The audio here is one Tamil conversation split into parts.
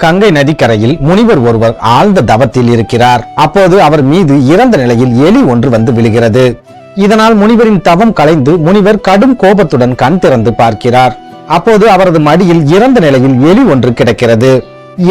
கங்கை நதிக்கரையில் முனிவர் ஒருவர் ஆழ்ந்த தவத்தில் இருக்கிறார். அப்போது அவர் மீது இறந்த நிலையில் எலி ஒன்று வந்து விழுகிறது. இதனால் முனிவரின் தவம் கலைந்து முனிவர் கடும் கோபத்துடன் கண் திறந்து பார்க்கிறார். அப்போது அவரது மடியில் இறந்த நிலையில் எலி ஒன்று கிடக்கிறது.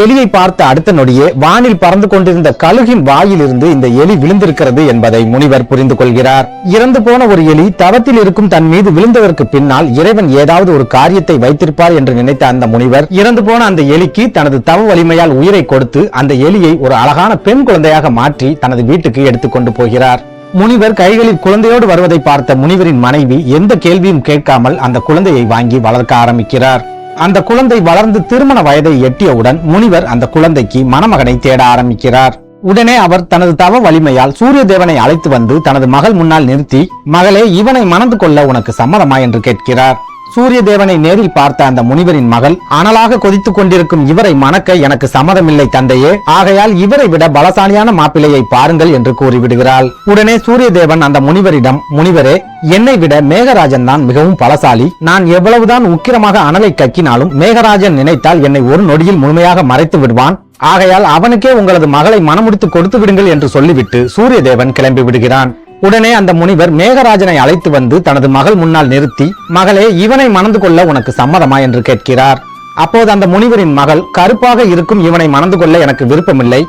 எலியை பார்த்த அடுத்த நொடியே வானில் பறந்து கொண்டிருந்த கழுகின் வாயிலிருந்து இந்த எலி விழுந்திருக்கிறது என்பதை முனிவர் புரிந்து கொள்கிறார். இறந்து போன ஒரு எலி தவத்தில் இருக்கும் தன் மீது விழுந்ததற்கு பின்னால் இறைவன் ஏதாவது ஒரு காரியத்தை வைத்திருப்பார் என்று நினைத்த அந்த முனிவர் இறந்து போன அந்த எலிக்கு தனது தவ வலிமையால் உயிரை கொடுத்து அந்த எலியை ஒரு அழகான பெண் குழந்தையாக மாற்றி தனது வீட்டுக்கு எடுத்துக்கொண்டு போகிறார். முனிவர் கைகளில் குழந்தையோடு வருவதை பார்த்த முனிவரின் மனைவி எந்த கேள்வியும் கேட்காமல் அந்த குழந்தையை வாங்கி வளர்க்க ஆரம்பிக்கிறார். அந்த குழந்தை வளர்ந்து திருமண வயதை எட்டியவுடன் முனிவர் அந்த குழந்தைக்கு மணமகனை தேட ஆரம்பிக்கிறார். உடனே அவர் தனது தவ வலிமையால் சூரிய தேவனை அழைத்து வந்து தனது மகள் முன்னால் நிறுத்தி, மகளே, இவனை மணந்து கொள்ள உனக்கு சம்மதமா என்று கேட்கிறார். சூரிய தேவனை நேரில் பார்த்த அந்த முனிவரின் மகள், அனலாக கொதித்துக் கொண்டிருக்கும் இவரை மணக்க எனக்கு சம்மதமில்லை தந்தையே, ஆகையால் இவரை விட பலசாலியான மாப்பிள்ளையை பாருங்கள் என்று கூறிவிடுகிறாள். உடனே சூரிய தேவன் அந்த முனிவரிடம், முனிவரே, என்னை விட மேகராஜன் தான் மிகவும் பலசாலி. நான் எவ்வளவுதான் உக்கிரமாக அனலை கக்கினாலும் மேகராஜன் நினைத்தால் என்னை ஒரு நொடியில் முழுமையாக மறைத்து விடுவான். ஆகையால் அவனுக்கே உங்களது மகளை மணமுடித்து கொடுத்து விடுங்கள் என்று சொல்லிவிட்டு சூரிய தேவன் கிளம்பி விடுகிறான். உடனே அந்த முனிவர் மேகராஜனை அழைத்து வந்து தனது மகள் முன்னால் நிறுத்தி, மகளே, இவனை மணந்து கொள்ள உனக்கு சம்மதமா என்று கேட்கிறார். அப்போது அந்த முனிவரின் மகள், கருப்பாக இருக்கும் இவனை மணந்து கொள்ள எனக்கு விருப்பமில்லை,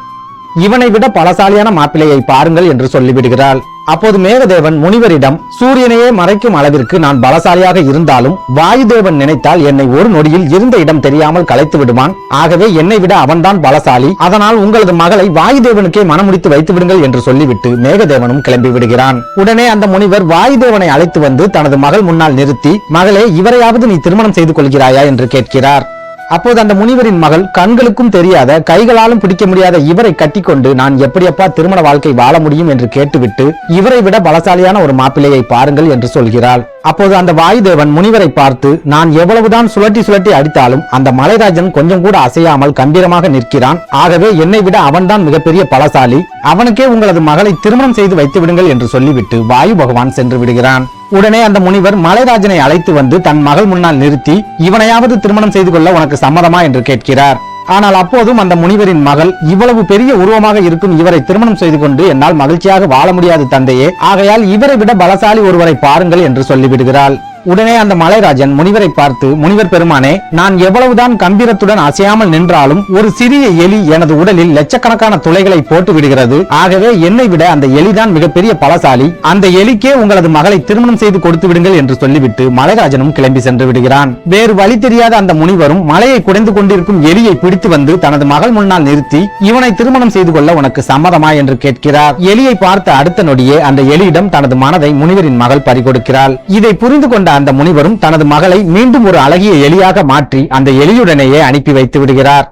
இவனை விட பலசாலியான மாப்பிள்ளையை பாருங்கள் என்று சொல்லிவிடுகிறாள். அப்போது மேகதேவன் முனிவரிடம், சூரியனையே மறைக்கும் அளவிற்கு நான் பலசாலியாக இருந்தாலும் வாயுதேவன் நினைத்தால் என்னை ஒரு நொடியில் இருந்த இடம் தெரியாமல் கலைத்து விடுவான். ஆகவே என்னை விட அவன்தான் பலசாலி. அதனால் உங்களது மகளை வாயுதேவனுக்கே மணமுடித்து வைத்து விடுங்கள் என்று சொல்லிவிட்டு மேகதேவனும் கிளம்பி விடுகிறான். உடனே அந்த முனிவர் வாயுதேவனை அழைத்து வந்து தனது மகள் முன்னால் நிறுத்தி, மகளே, இவரையாவது நீ திருமணம் செய்து கொள்கிறாயா என்று கேட்கிறார். அப்போது அந்த முனிவரின் மகள், கண்களுக்கும் தெரியாத, கைகளாலும் பிடிக்க முடியாத இவரை கட்டிக்கொண்டு நான் எப்படியப்பா திருமண வாழ்க்கை வாழ முடியும் என்று கேட்டுவிட்டு, இவரை விட பலசாலியான ஒரு மாப்பிள்ளையை பாருங்கள் என்று சொல்கிறாள். அப்போது அந்த வாயுதேவன் முனிவரை பார்த்து, நான் எவ்வளவுதான் சுழட்டி சுழட்டி அடித்தாலும் அந்த மலைராஜன் கொஞ்சம் கூட அசையாமல் கம்பீரமாக நிற்கிறான். ஆகவே என்னை விட அவன்தான் மிகப்பெரிய பலசாலி. அவனுக்கே உங்களது மகளை திருமணம் செய்து வைத்து விடுங்கள் என்று சொல்லிவிட்டு வாயு பகவான் சென்று விடுகிறான். உடனே அந்த முனிவர் மலைராஜனை அழைத்து வந்து தன் மகள் முன்னால் நிறுத்தி, இவனையாவது திருமணம் செய்து கொள்ள உனக்கு சம்மதமா என்று கேட்கிறார். ஆனால் அப்போதும் அந்த முனிவரின் மகள், இவ்வளவு பெரிய உருவமாக இருக்கும் இவரை திருமணம் செய்து கொண்டு என்னால் மகிழ்ச்சியாக வாழ முடியாது தந்தையே, ஆகையால் இவரை விட பலசாலி ஒருவரை பாருங்கள் என்று சொல்லிவிடுகிறாள். உடனே அந்த மலைராஜன் முனிவரை பார்த்து, முனிவர் பெருமானே, நான் எவ்வளவுதான் கம்பீரத்துடன் அசையாமல் நின்றாலும் ஒரு சிறிய எலி எனது உடலில் லட்சக்கணக்கான துளைகளை போட்டு விடுகிறது. ஆகவே என்னை விட அந்த எலிதான் மிகப்பெரிய பலசாலி. அந்த எலிக்கே உங்களது மகளை திருமணம் செய்து கொடுத்து விடுங்கள் என்று சொல்லிவிட்டு மலைராஜனும் கிளம்பி சென்று விடுகிறான். வேறு வழி தெரியாத அந்த முனிவரும் மலையை குடைந்து கொண்டிருக்கும் எலியை பிடித்து வந்து தனது மகள் முன்னால் நிறுத்தி, இவனை திருமணம் செய்து கொள்ள உனக்கு சம்மதமா என்று கேட்கிறார். எலியை பார்த்த அடுத்த நொடியே அந்த எலியிடம் தனது மனதை முனிவரின் மகள் பறிகொடுக்கிறாள். இதை புரிந்து கொண்ட அந்த முனிவரும் தனது மகளை மீண்டும் ஒரு அழகிய எலியாக மாற்றி அந்த எலியுடனேயே அனுப்பி வைத்து விடுகிறார்.